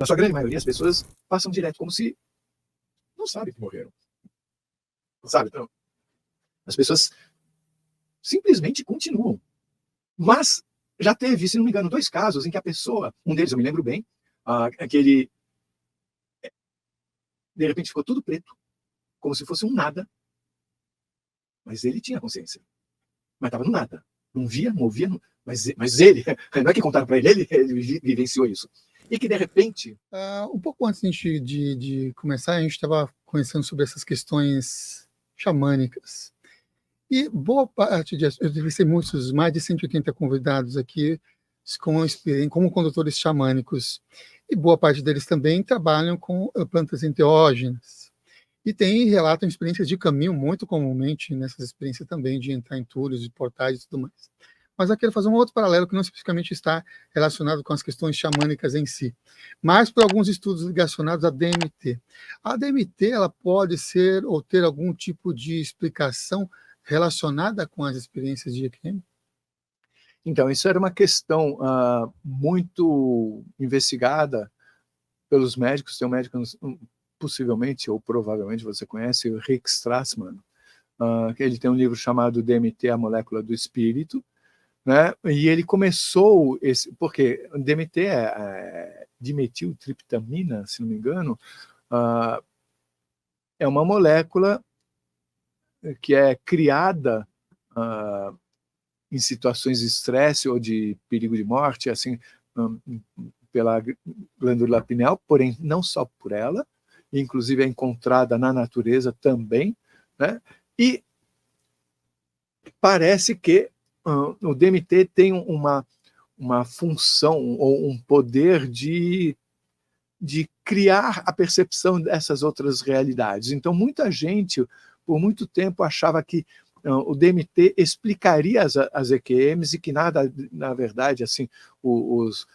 na sua grande maioria, as pessoas passam direto, como se não sabem que morreram. Sabe? Então, as pessoas simplesmente continuam. Mas já teve, se não me engano, 2 casos em que a pessoa, um deles eu me lembro bem, que ele, de repente, ficou tudo preto, como se fosse um nada, mas ele tinha consciência. Mas estava no nada. Não via, não ouvia, mas ele, não é que contaram para ele vivenciou isso. E que, de repente... Um pouco antes de começar, a gente estava conversando sobre essas questões xamânicas. E boa parte eu entrevistei muitos, mais de 180 convidados aqui como condutores xamânicos. E boa parte deles também trabalham com plantas enteógenas. E relatam experiências de caminho, muito comumente nessas experiências também, de entrar em túneis, de portais e tudo mais. Mas eu quero fazer um outro paralelo que não especificamente está relacionado com as questões xamânicas em si, mas por alguns estudos relacionados à DMT. A DMT ela pode ser ou ter algum tipo de explicação relacionada com as experiências de EQM? Então, isso era uma questão muito investigada pelos médicos. Tem um médico, possivelmente ou provavelmente você conhece, o Rick Strassman, que ele tem um livro chamado DMT, a molécula do espírito, né? E ele começou porque DMT é dimetiltriptamina, se não me engano, é uma molécula que é criada em situações de estresse ou de perigo de morte, assim, pela glândula pineal, porém não só por ela, inclusive é encontrada na natureza também, né? E parece que o DMT tem uma função ou um poder de criar a percepção dessas outras realidades. Então, muita gente, por muito tempo, achava que o DMT explicaria as EQMs e que nada, na verdade, assim, os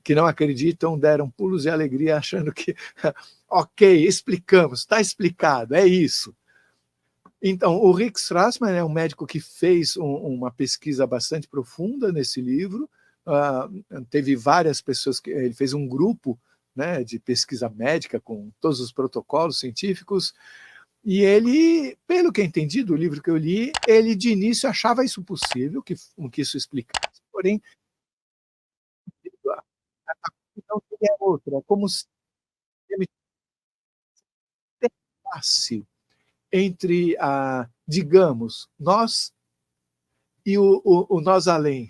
que não acreditam deram pulos de alegria achando que, ok, explicamos, está explicado, é isso. Então, o Rick Strassman é um médico que fez uma pesquisa bastante profunda nesse livro, teve várias pessoas, ele fez um grupo, né, de pesquisa médica com todos os protocolos científicos, e ele, pelo que eu entendi do livro que eu li, ele de início achava isso possível, que isso explicasse, porém, a conclusão é outra, como se ele tentasse entre, digamos, nós e o nós além.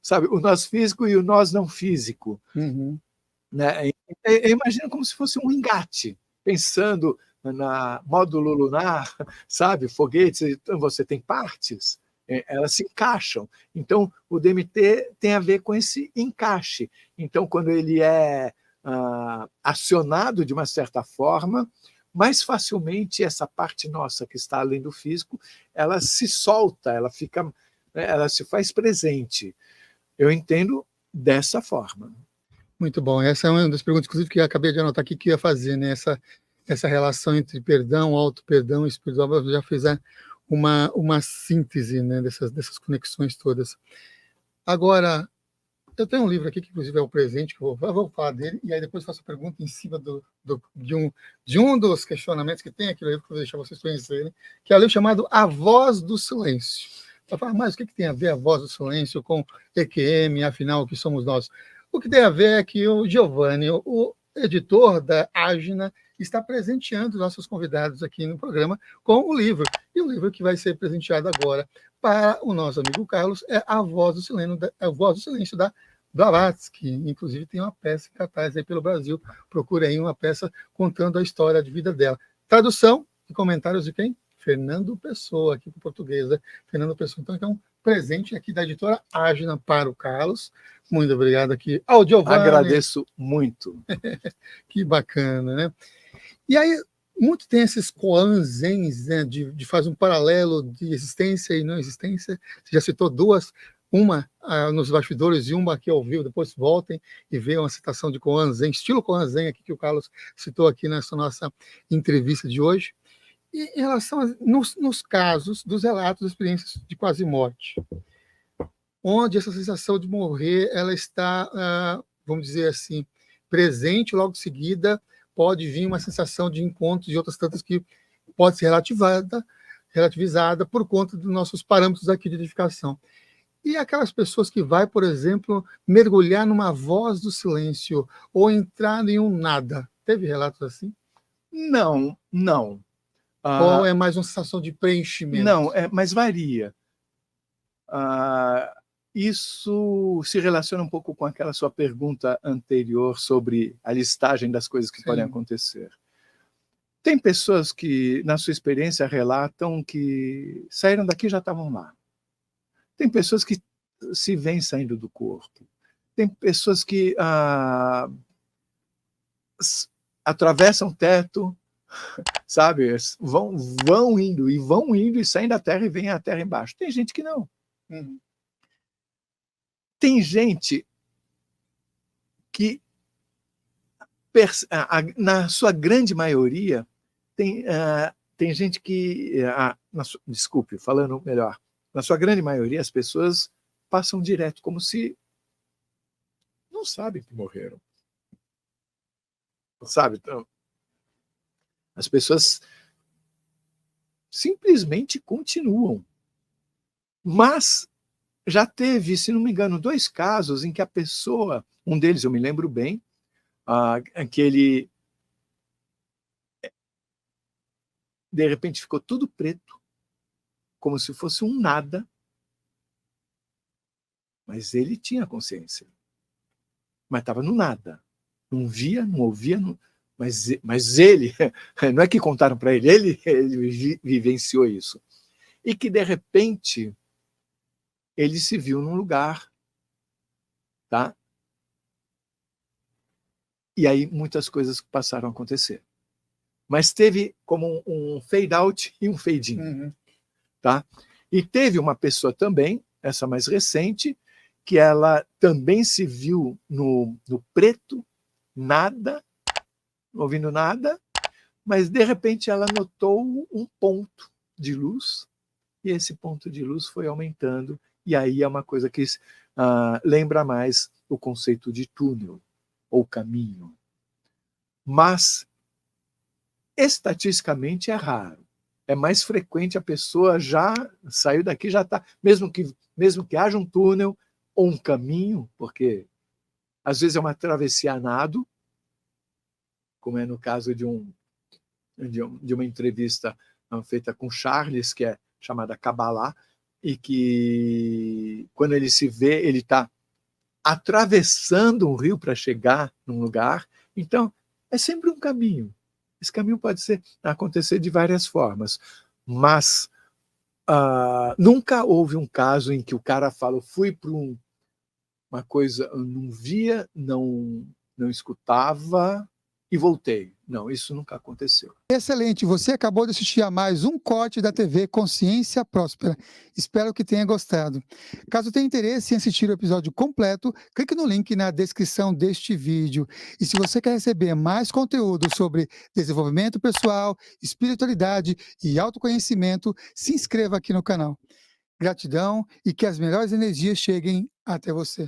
Sabe, o nós físico e o nós não físico. Uhum. Né? Eu imagino como se fosse um engate, pensando na módulo lunar, sabe, foguetes, então você tem partes, elas se encaixam. Então, o DMT tem a ver com esse encaixe. Então, quando ele é acionado de uma certa forma, mais facilmente essa parte nossa que está além do físico, ela se solta, ela se faz presente. Eu entendo dessa forma. Muito bom. Essa é uma das perguntas, inclusive, que eu acabei de anotar aqui que eu ia fazer, né? Essa relação entre perdão, auto-perdão e espiritual. Eu já fiz uma síntese, né, dessas conexões todas. Agora, eu tenho um livro aqui, que inclusive é o presente, que eu vou falar dele, e aí depois faço a pergunta em cima de um dos questionamentos que tem aqui no livro, que eu vou deixar vocês conhecerem, que é o livro chamado A Voz do Silêncio. Eu falo, mas o que tem a ver a Voz do Silêncio com EQM, afinal, o que somos nós? O que tem a ver é que o Giovanni, o editor da Ágina, está presenteando nossos convidados aqui no programa com o livro. E o livro que vai ser presenteado agora para o nosso amigo Carlos é A Voz do Silêncio, da Blavatsky. Inclusive tem uma peça em cartaz aí pelo Brasil. Procure aí uma peça contando a história de vida dela. Tradução e comentários de quem? Fernando Pessoa, aqui para o português, né? Fernando Pessoa. Então, é um presente aqui da editora Ágina para o Carlos. Muito obrigado aqui ao Giovanni. Agradeço muito. Que bacana, né? E aí, muito tem esses koanzens, né, de fazer um paralelo de existência e não existência. Você já citou duas, uma nos bastidores e uma aqui ao vivo. Depois voltem e vejam a citação de koanzen, estilo koanzen aqui que o Carlos citou aqui nessa nossa entrevista de hoje. E em relação nos casos dos relatos de experiências de quase morte, onde essa sensação de morrer ela está vamos dizer assim, presente, logo em seguida pode vir uma sensação de encontro de outras tantas que pode ser relativizada por conta dos nossos parâmetros aqui de identificação. E aquelas pessoas que vai, por exemplo, mergulhar numa voz do silêncio ou entrar em um nada. Teve relatos assim? Não, não. Ou é mais uma sensação de preenchimento? Não, mas varia. Isso se relaciona um pouco com aquela sua pergunta anterior sobre a listagem das coisas que podem acontecer. Tem pessoas que, na sua experiência, relatam que saíram daqui e já estavam lá. Tem pessoas que se veem saindo do corpo. Tem pessoas que atravessam o teto, sabe? Vão indo e saem da Terra e vêm à Terra embaixo. Tem gente que não. Uhum. Tem gente que, na sua grande maioria, tem gente que... desculpe, falando melhor. Na sua grande maioria, as pessoas passam direto, como se não sabem que morreram. Sabe? Então, as pessoas simplesmente continuam. Mas já teve, se não me engano, 2 casos em que a pessoa, um deles eu me lembro bem, que ele de repente ficou tudo preto, como se fosse um nada, mas ele tinha consciência. Mas estava no nada. Não via, não ouvia, mas ele, não é que contaram para ele vivenciou isso. E que, de repente, ele se viu num lugar, tá? E aí muitas coisas passaram a acontecer. Mas teve como um fade out e um fade in. Uhum. Tá? E teve uma pessoa também, essa mais recente, que ela também se viu no preto, nada, não ouvindo nada, mas de repente ela notou um ponto de luz, e esse ponto de luz foi aumentando, e aí é uma coisa que lembra mais o conceito de túnel, ou caminho. Mas, estatisticamente, é raro. É mais frequente a pessoa já saiu daqui, já está, mesmo que haja um túnel ou um caminho, porque às vezes é uma travessia a nado, como é no caso de uma entrevista feita com Charles, que é chamada Kabbalah, e que quando ele se vê, ele está atravessando um rio para chegar num lugar. Então, é sempre um caminho. Esse caminho pode acontecer de várias formas, mas nunca houve um caso em que o cara fala, fui para uma coisa, não via, não escutava e voltei. Não, isso nunca aconteceu. Excelente, você acabou de assistir a mais um corte da TV Consciência Próspera. Espero que tenha gostado. Caso tenha interesse em assistir o episódio completo, clique no link na descrição deste vídeo. E se você quer receber mais conteúdo sobre desenvolvimento pessoal, espiritualidade e autoconhecimento, se inscreva aqui no canal. Gratidão e que as melhores energias cheguem até você.